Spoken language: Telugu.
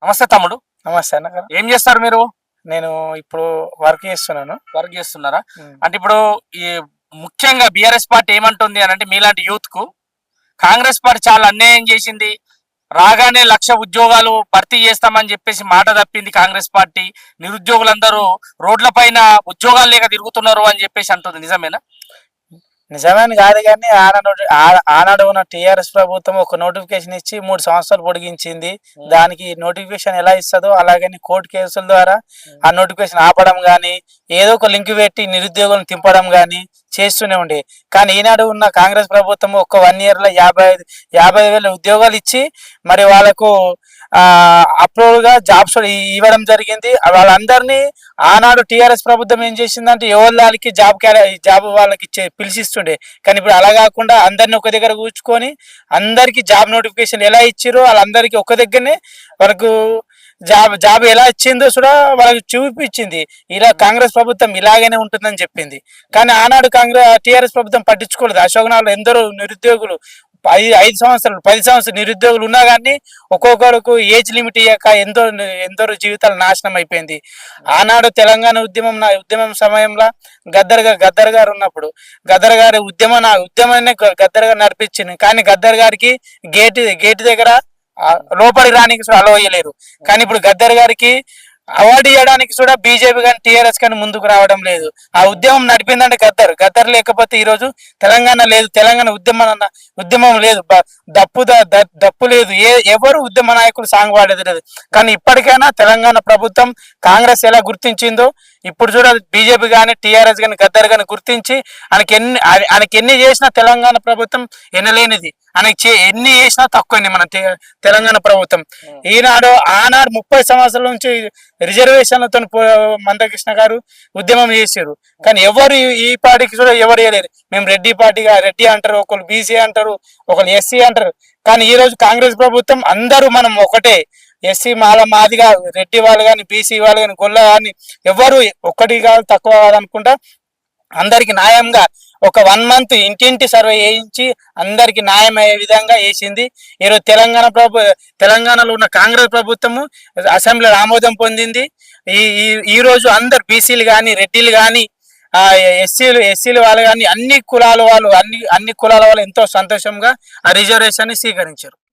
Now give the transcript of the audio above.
నమస్తే తమ్ముడు. నమస్తే అన్న. ఏం చేస్తారు మీరు? నేను ఇప్పుడు వర్క్ చేస్తున్నాను. వర్క్ చేస్తున్నారా? అంటే ఇప్పుడు ఈ ముఖ్యంగా బీఆర్ఎస్ పార్టీ ఏమంటుంది అని అంటే మీలాంటి యూత్ కు కాంగ్రెస్ పార్టీ చాలా అన్యాయం చేసింది. రాగానే 1,00,000 ఉద్యోగాలు భర్తీ చేస్తామని చెప్పేసి మాట తప్పింది కాంగ్రెస్ పార్టీ. నిరుద్యోగులందరూ రోడ్ల పైన ఉద్యోగాలు లేక తిరుగుతున్నారు అని చెప్పేసి అంటుంది. నిజమేనా? నిజమని కాదు కానీ ఆనాడు ఉన్న టీఆర్ఎస్ ప్రభుత్వం ఒక నోటిఫికేషన్ ఇచ్చి 3 సంవత్సరాలు పొడిగించింది. దానికి నోటిఫికేషన్ ఎలా ఇస్తుందో అలాగని కోర్టు కేసుల ద్వారా ఆ నోటిఫికేషన్ ఆపడం కానీ ఏదో ఒక లింక్ పెట్టి నిరుద్యోగులను తింపడం కానీ చేస్తూనే ఉండే. కానీ ఈనాడు ఉన్న కాంగ్రెస్ ప్రభుత్వం ఒక 1 year లో 50,000 ఉద్యోగాలు ఇచ్చి మరి వాళ్ళకు అప్రూవ్ గా జాబ్స్ ఇవ్వడం జరిగింది. వాళ్ళందరినీ ఆనాడు టీఆర్ఎస్ ప్రభుత్వం ఏం చేసిందంటే ఎవరికి జాబ్ వాళ్ళకి పిలిచిస్తుండే. కానీ ఇప్పుడు అలా కాకుండా అందరినీ ఒక దగ్గర కూర్చుకొని అందరికి జాబ్ నోటిఫికేషన్ ఎలా ఇచ్చారో వాళ్ళందరికీ ఒక దగ్గరనే వాళ్ళకు జాబ్ ఎలా ఇచ్చిందో కూడా వాళ్ళకి చూపించింది. ఇలా కాంగ్రెస్ ప్రభుత్వం ఇలాగనే ఉంటుందని చెప్పింది. కానీ ఆనాడు టీఆర్ఎస్ ప్రభుత్వం పట్టించుకోలేదు. అశోక్ ఎందరో నిరుద్యోగులు 5 సంవత్సరాలు 10 సంవత్సరాలు నిరుద్యోగులు ఉన్నా కానీ ఒక్కొక్కరికి ఏజ్ లిమిట్ ఇయ్యాక ఎందరో జీవితాలు నాశనం అయిపోయింది. ఆనాడు తెలంగాణ ఉద్యమం సమయంలో గద్దర్ గారు ఉన్నప్పుడు గద్దర్ గారి ఉద్యమాన్ని గద్దర్ గారు నడిపించింది. కానీ గద్దర్ గారికి గేట్ దగ్గర లోపలికి రానికి అలో అయ్యలేరు. కానీ ఇప్పుడు గద్దర్ గారికి అవార్డు ఇవ్వడానికి కూడా బీజేపీ కానీ టీఆర్ఎస్ కానీ ముందుకు రావడం లేదు. ఆ ఉద్యమం నడిపిందంటే గద్దర్ లేకపోతే ఈ రోజు తెలంగాణ లేదు. తెలంగాణ ఉద్యమం లేదు. దప్పు లేదు. ఎవరు ఉద్యమ నాయకులు సాంగ్ పాడేది లేదు. కానీ ఇప్పటికైనా తెలంగాణ ప్రభుత్వం కాంగ్రెస్ ఎలా గుర్తించిందో ఇప్పుడు చూడ బీజేపీ కానీ టీఆర్ఎస్ కానీ గద్దర్ కానీ గుర్తించి ఆయనకి ఎన్ని చేసినా తెలంగాణ ప్రభుత్వం ఎనలేనిది. ఎన్ని చేసినా తక్కువని మన తెలంగాణ ప్రభుత్వం. ఆనాడు 30 సంవత్సరాల నుంచి రిజర్వేషన్లతో మందకృష్ణ గారు ఉద్యమం చేశారు. కానీ ఎవరు ఈ పార్టీకి కూడా ఎవరు వేయలేరు. మేము రెడ్డి అంటారు, ఒకరు బీసీ అంటారు, ఒకరు ఎస్సీ అంటారు. కానీ ఈ రోజు కాంగ్రెస్ ప్రభుత్వం అందరూ మనం ఒకటే. ఎస్సీ మాదిగా రెడ్డి వాళ్ళు కానీ బీసీ వాళ్ళు కానీ గొల్ల కానీ ఎవరు ఒక్కటి కాదు తక్కువ కాదనుకుంటా అందరికి న్యాయంగా ఒక 1 month ఇంటింటి సర్వే చేయించి అందరికి న్యాయం అయ్యే విధంగా వేసింది. ఈరోజు తెలంగాణలో ఉన్న కాంగ్రెస్ ప్రభుత్వము అసెంబ్లీలో ఆమోదం పొందింది. ఈ రోజు అందరు బీసీలు కానీ రెడ్డిలు కానీ ఎస్సీలు వాళ్ళు కానీ అన్ని కులాల వాళ్ళు ఎంతో సంతోషంగా ఆ రిజర్వేషన్ స్వీకరించారు.